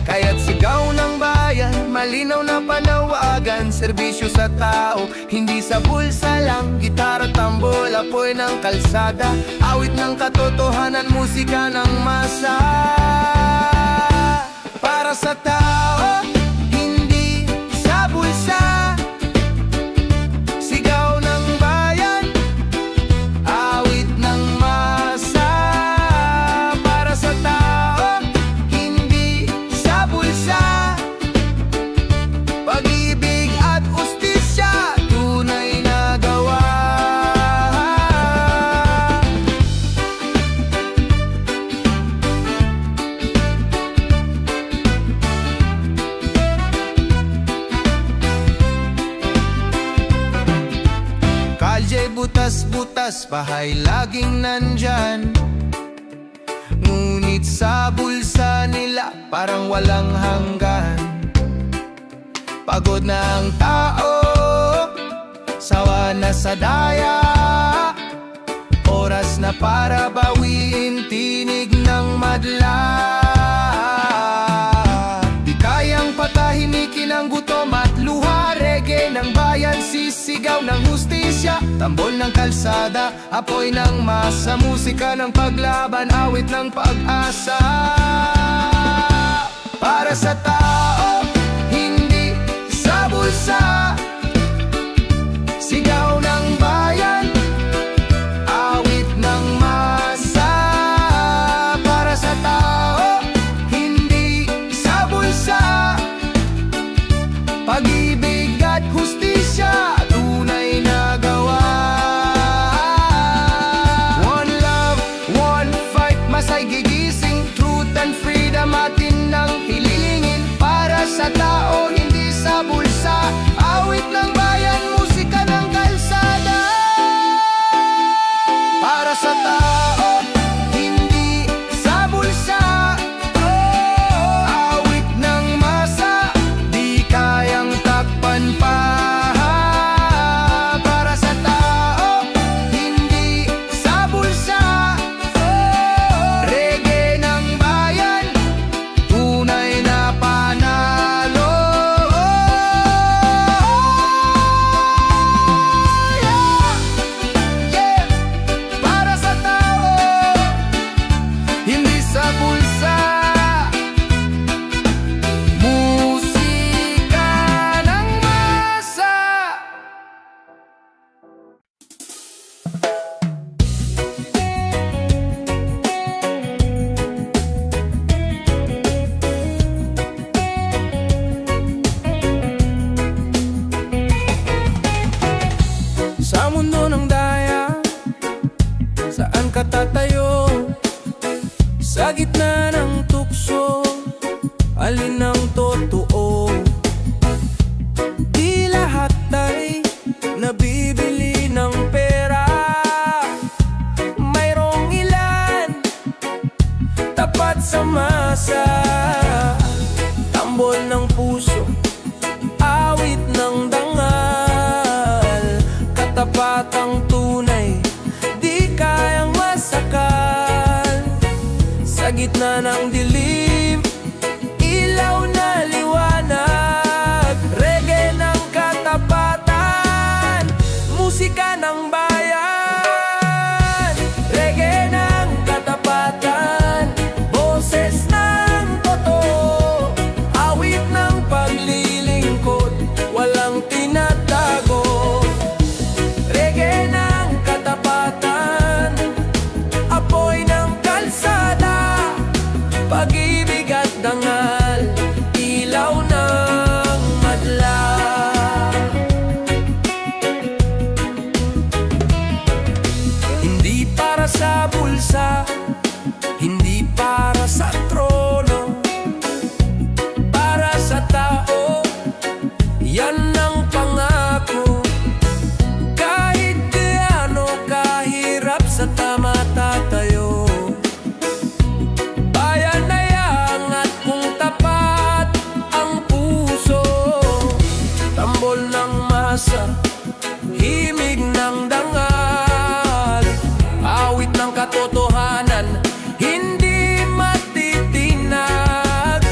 kaya't sigaw ng bayan, malinaw na panawagan, serbisyo sa tao, hindi sa bulsa lang. Gitara, tambol, apoy ng kalsada, awit ng katotohanan, musika ng masa. Para sa tao, hindi sa bulsa. Sigaw ng bayan, awit ng masa. Para sa tao, hindi sa bulsa. Pag-ibig at ustisya, tunay na gawa. Kalye butas-butas, bahay laging nandyan, ngunit sa bulsa nila parang walang hanggan. Pagod na ang tao, sawa na sa daya, oras na para bawiin tinig ng madla. Di kayang patahimikin ang gutom at luha, reggae ng bayan, sisigaw ng hustisya, tambol ng kalsada, apoy ng masa, musika ng paglaban, awit ng pag-asa. Para sa tao, hindi sa bulsa. Sigaw ng bayan, awit ng masa. Para sa tao, hindi sa bulsa. Pag-ibig at hustisya, tunay na gawa. One love, one fight, masay gigising, truth and freedom atin nang hilingin. Para sa tao, hindi sa bulsa, awit ng bayan, musika ng kalsada. Para sa tao, hindi sa bulsa, awit ng masa, di kayang takpan pa. Para sa tao, hindi sa bulsa, reggae ng bayan, tunay na panalo. gitna ng dilim, ilaw na liwanag. Reggae ng katapatan, musika ng bayan. Reggae ng katapatan, boses ng totoo, awit ng paglilingkod, walang tinatago. Reggae ng katapatan, apoy ng kalsada, pag-ibig at dangal, ilaw ng madla. Hindi para sa bulsa, hindi para sa trono, para sa tao, yan ang pangako. Kahit gaano kahirap, sa tama tatayo. Bayanayang at kung tapat ang puso, tambol ng masa, himig ng dangal, awit ng katotohanan, hindi matitinag.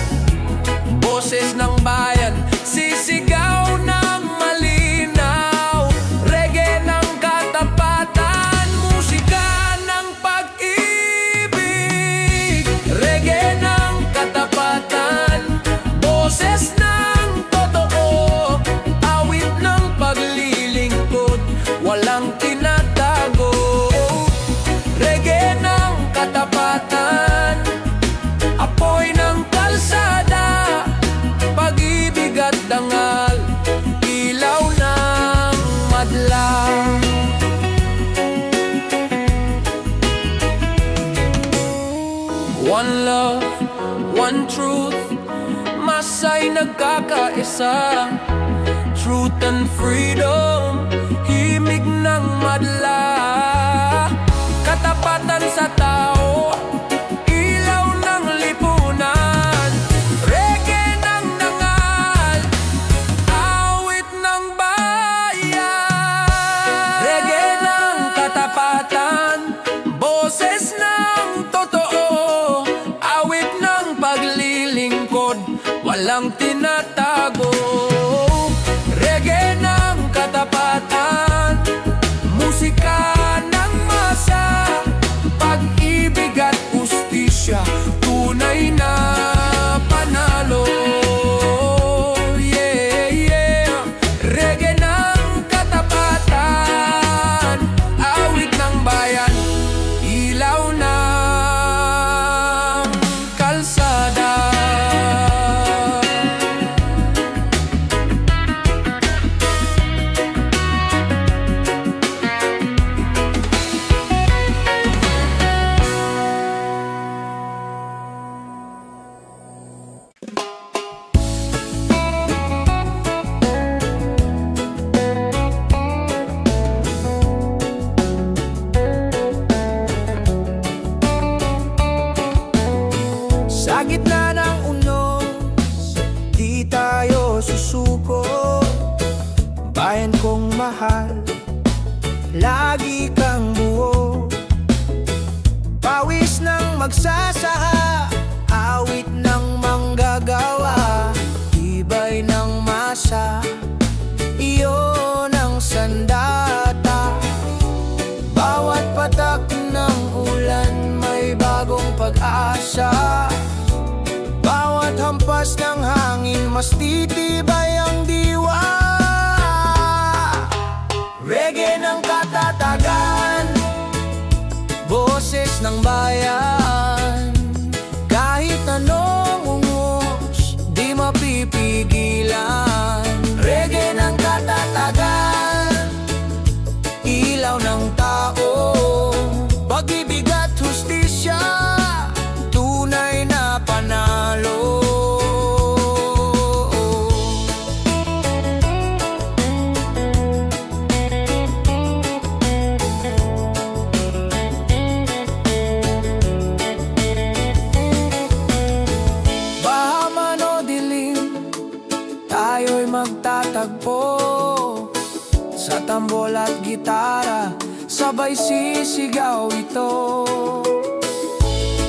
Boses ng bayan, sisigaw ng malinaw. Reggae ng katapatan, musika ng pag-ibig. Reggae ng katapatan, boses ng totoo, awit ng paglilingkod, walang tinatago. Reggae ng katapatan, apoy ng kalsada, pag-ibig at dangal, ilaw ng madla. One love, one truth, masay nagkakaisa. Truth and freedom, himig ng madla. Katapatan sa tao, ilaw ng lipunan. Reggae ng dangal, awit ng bayan. Reggae ng katapatan, boses ng totoo, awit ng paglilingkod, walang tinatago. Reggae ng katapatan, musika ng masa, pag-ibig at ustisya, tunay na panalo. Yeah, yeah. Reggae ng katapatan, awit ng bayan, ilaw ng kalsada. Sa gitna ng unos, di tayo susuko. Bayan kong mahal, lagi kang buo. Pawis ng magsasaka, awit ng manggagawa, tibay ng masa, iyon ang sandata. Bawat patak ng ulan may bagong pag-asa. Bawat hampas ng hangin, mas titibay ang diwa. Reggae ng katatagan, boses ng bayan. Kahit anong ungos, di mapipigilan. Reggae ng katatagan, ilaw ng tao, pag-ibig at hustisya, tunay na panalo. Bahaman o dilim, tayo'y magtatagpo. Sa tambol at gitara, sabay sisigaw ito.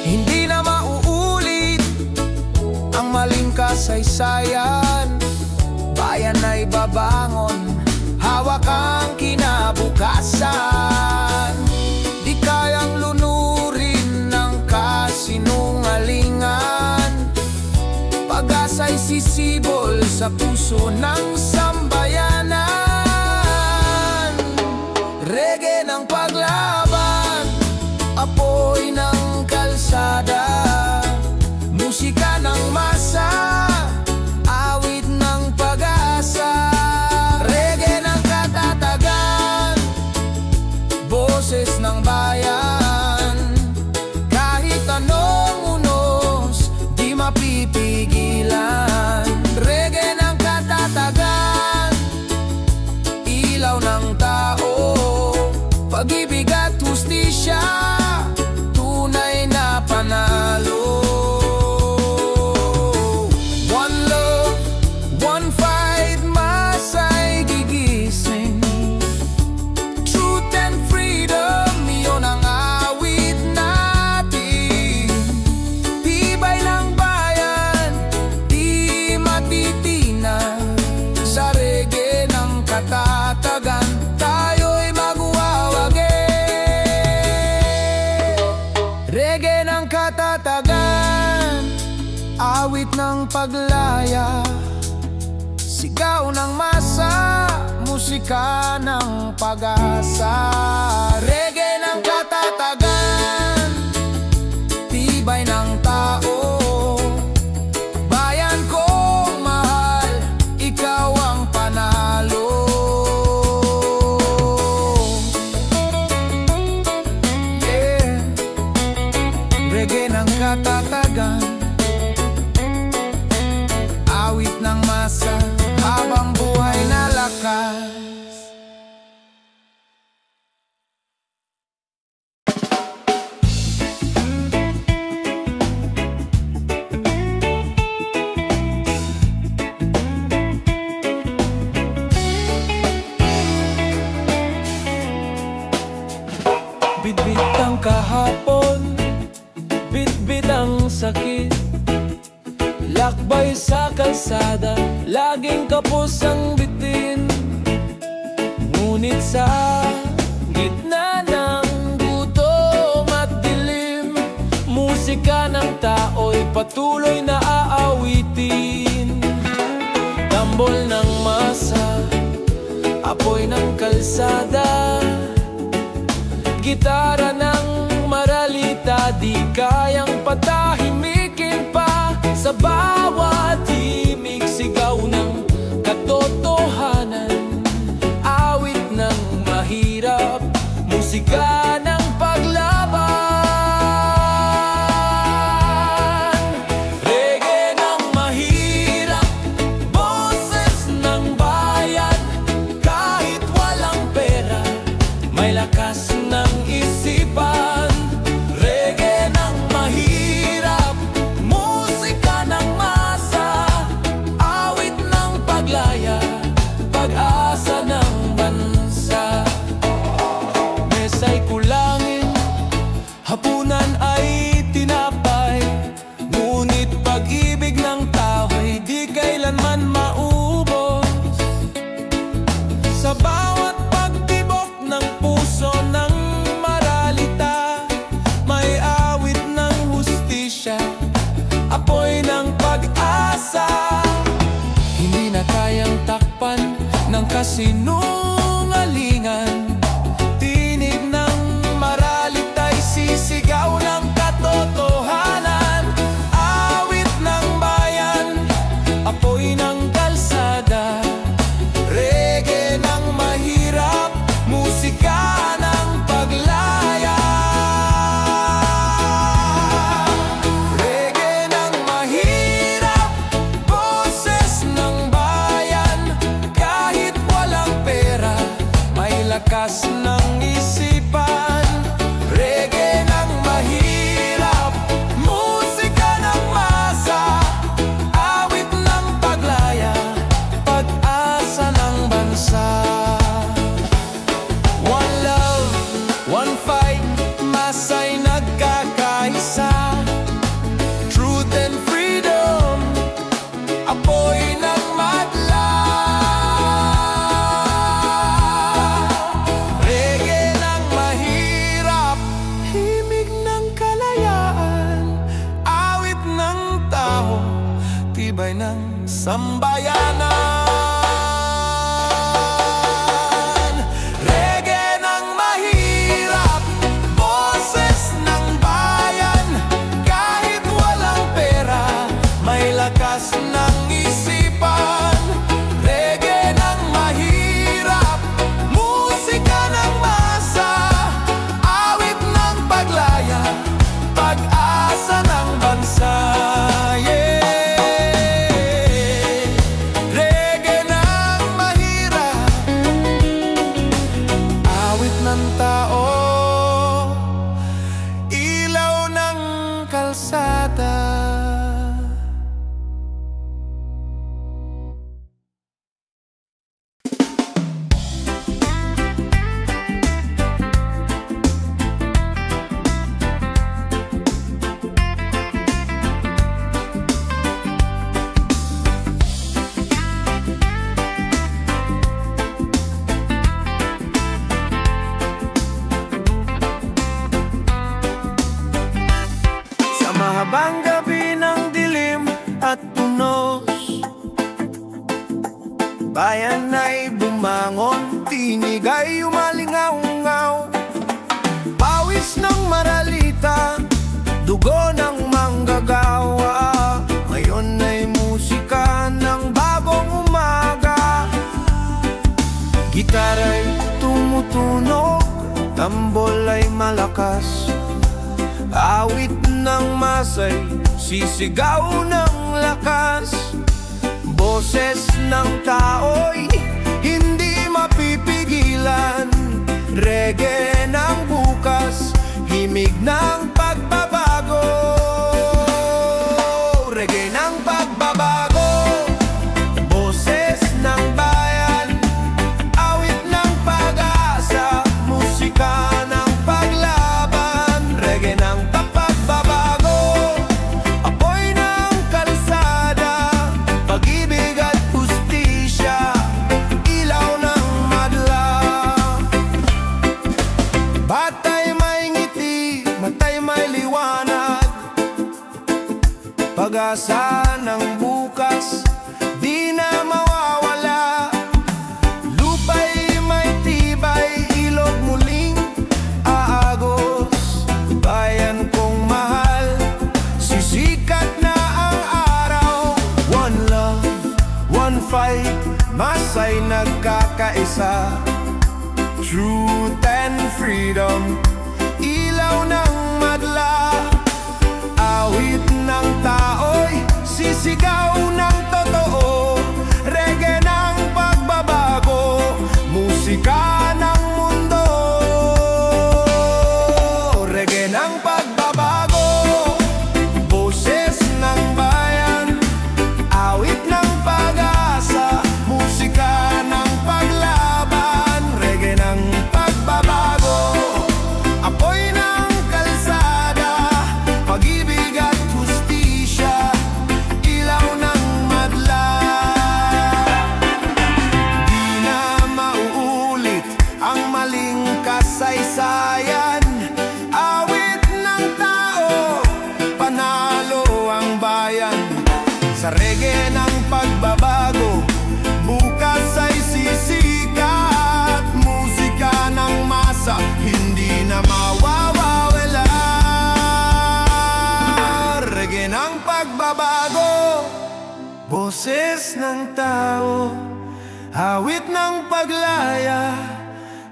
Hindi na mauulit ang maling kasaysayan. Bayan ay babangon, hawak ang kinabukasan. Di kayang lunurin ng kasinungalingan. Pag-asa'y sisibol sa puso ng sambayanan. Reggae ng paglaban, apoy ng kalsada, musika ng masa, awit ng pag-asa. Reggae ng katatagan, boses ng bayan. Kahit anong unos, di mapipigilan. Reggae ng katatagan, ilaw ng tao, pag-ibig at hustisya, tunay na panalo. One love, one fight, masa'y gigising. Truth and freedom, yun ang awit natin. Tibay ng bayan, di matitinag. Sa reggae ng katatagan, tayo'y magwawagi. Reggae ng katatagan, awit ng paglaya, sigaw ng masa, musika ng pag-asa. Reggae ng katatagan, tibay ng tao, bayan kong mahal, ikaw ang panalo. Yeah. Reggae ng katatagan, awit ng masa, habang buhay na lakas. Bitbit ang kahapon, bitbit ang sakit, lakbay sa kalsada, laging kapos ang bitin. Ngunit sa gitna ng gutom at dilim, musika ng tao'y patuloy na aawitin. Tambol ng masa, apoy ng kalsada, gitara ng maralita, di kayang patahimikin pa. Sa bawat himig, sigaw ng katotohanan, awit ng mahirap, musika ng paglaban. Reggae ng mahirap, boses ng bayan. Kahit walang pera, may lakas ng isipan. Reggae ng mahirap, musika ng masa, awit ng paglaya, pag-asa ng bansa. Mesa'y kulangin, hapunan ay tinapay, ngunit pag-ibig ng tao'y di kailanman maubos. Sa bawat pagtibok ng puso ng maralita, may awit ng hustisya, apoy ng pag-asa. Hindi na kayang takpan ng kasinungalingan, tinig ng maralita'y sisigaw ng katotohanan. Awit ng bayan, apoy ng kalsada, reggae ng mahirap, musika ng paglaya. Reggae ng mahirap, boses ng bayan. Kahit walang pera, may lakas ng isipan. Reggae ng mahirap, musika ng masa, awit ng paglaya, pag-asa ng bansa. One love, one fight, masa'y nagkakaisa. Truth and freedom, sambayanan. Reggae ng mahirap, boses ng bayan. Kahit walang pera, may lakas ng isipan. Reggae ng mahirap, musika ng masa, awit ng paglaya, pag-asa ng bansa. Reggae ng mahirap, awit ng tao, ilaw ng kalsada. Mahabang gabi ng dilim at tunos, bayan ay bumangon, tinig ay umalingaw-ngaw. Pawis ng maralita, dugo ng manggagawa. Ngayon ay musika ng bagong umaga. Gitara'y tumutunog, tambol ay malakas. Awit ng masay, sisigaw ng lakas. Boses ng tao'y hindi mapipigilan. Reggae ng bukas, himig ng pagbabago. Reggae ng pagbabago, boses ng bayan, awit ng pag-asa, musika ng paglaban. Reggae ng pagbabago, apoy ng kalsada, pag-ibig at hustisya, ilaw ng madla. Batay may ngiti, matay may liwanag, pag-asa ng bukas, di na mawawala. Lupa'y may tibay, ilog muling aagos. Bayan kong mahal, sisikat na ang araw. One love, one fight, masay nagkakaisa. Truth and freedom, ilaw ng madla. Awit ng tao'y sisigaw ng totoo. Reggae ng pagbabago, musika ng mundo. Reggae ng pagbabago, boses ng bayan, awit ng pag-asa, musika ng paglaban. Reggae ng pagbabago, apoy ng kalsada, pag-ibig at hustisya, ilaw ng madla. Di na mauulit ang maling kasaysayan. Awit ng tao, panalo ang bayan. Sa reggae ng pagbabago, bukas ay sisikat. Musika ng masa, hindi na mawawala. Reggae ng pagbabago, boses ng tao, awit ng paglaya,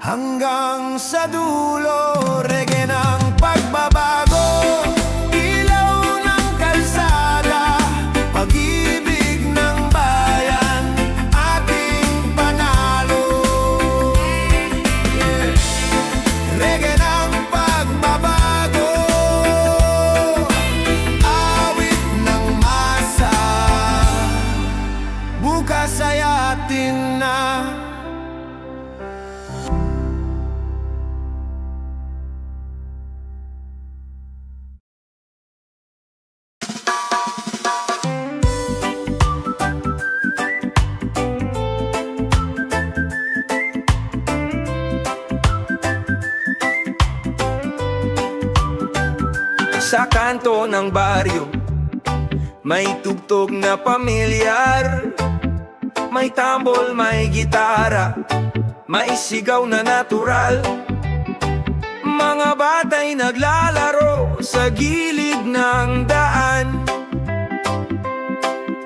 hanggang sa dulo. Reggae ng pagbabago, ilaw ng kalsada, pag-ibig ng bayan, ating panalo. Reggae ng pagbabago, awit ng masa, bukas ay atin na. Sa kanto ng baryo, may tugtog na pamilyar. may tambol, may gitara, may sigaw na natural. Mga batay naglalaro sa gilid ng daan,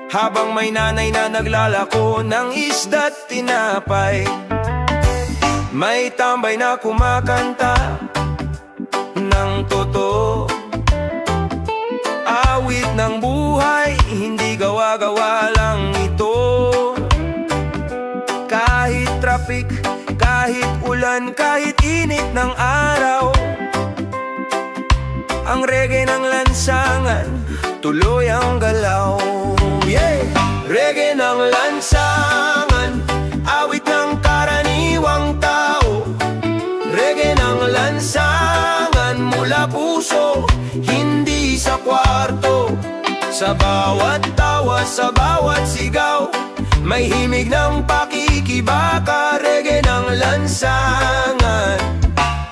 habang may nanay na naglalako ng isda't tinapay. May tambay na kumakanta ng totoo, awit ng buhay, hindi gawa-gawa lang ito. Kahit traffic, kahit ulan, kahit init ng araw, ang reggae ng lansangan, tuloy ang galaw. Yeah! Reggae ng lansangan, awit ng karaniwang tao. Reggae ng lansangan, mula puso, hindi sa kwarto. Sa bawat tawa, sa bawat sigaw, may himig ng pakikibaka. Reggae ng lansangan,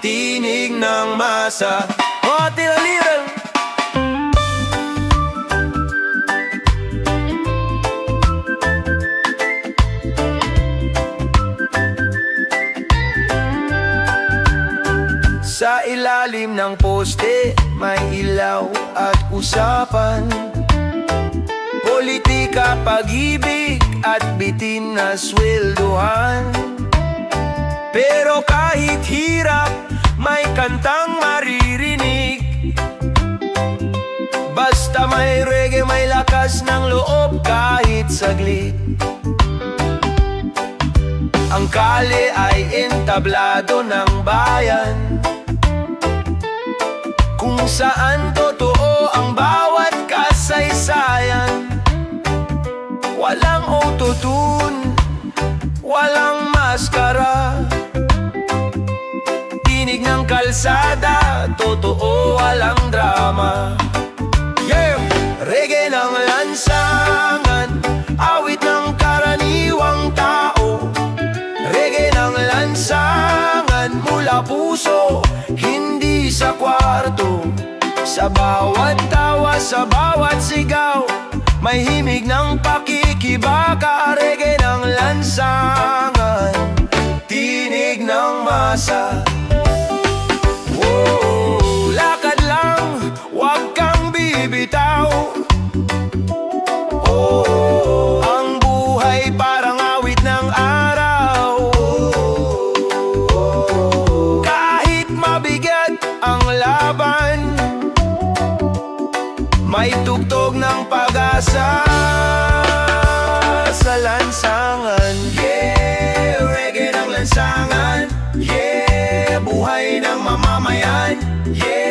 tinig ng masa. Oh, tilaliran! Sa ilalim ng poste, may ilaw at usapan, politika, pag-ibig at bitin na swelduhan. Pero kahit hirap, may kantang maririnig. Basta may reggae, may lakas ng loob kahit saglit. Ang kali ay entablado ng bayan, kung saan totoo ang bawat kasaysayan. Walang autotune, walang maskara, tinig ng kalsada, totoo, walang drama. Yeah! Reggae ng lansangan, awit ng karaniwang tao. Reggae ng lansangan, mula puso, hindi sa kwarto. Sa bawat tawa, sa bawat sigaw, may himig ng pakikibaka. Reggae ng lansangan, tinig ng masa. Whoa, lakad lang, wag kang bibitaw. Oh, ang buhay parang awit ng araw. Kahit mabigat ang laban, may tugtog ng pag-asa sa lansangan. Yeah, reggae ng lansangan. Yeah, buhay ng mamamayan. Yeah.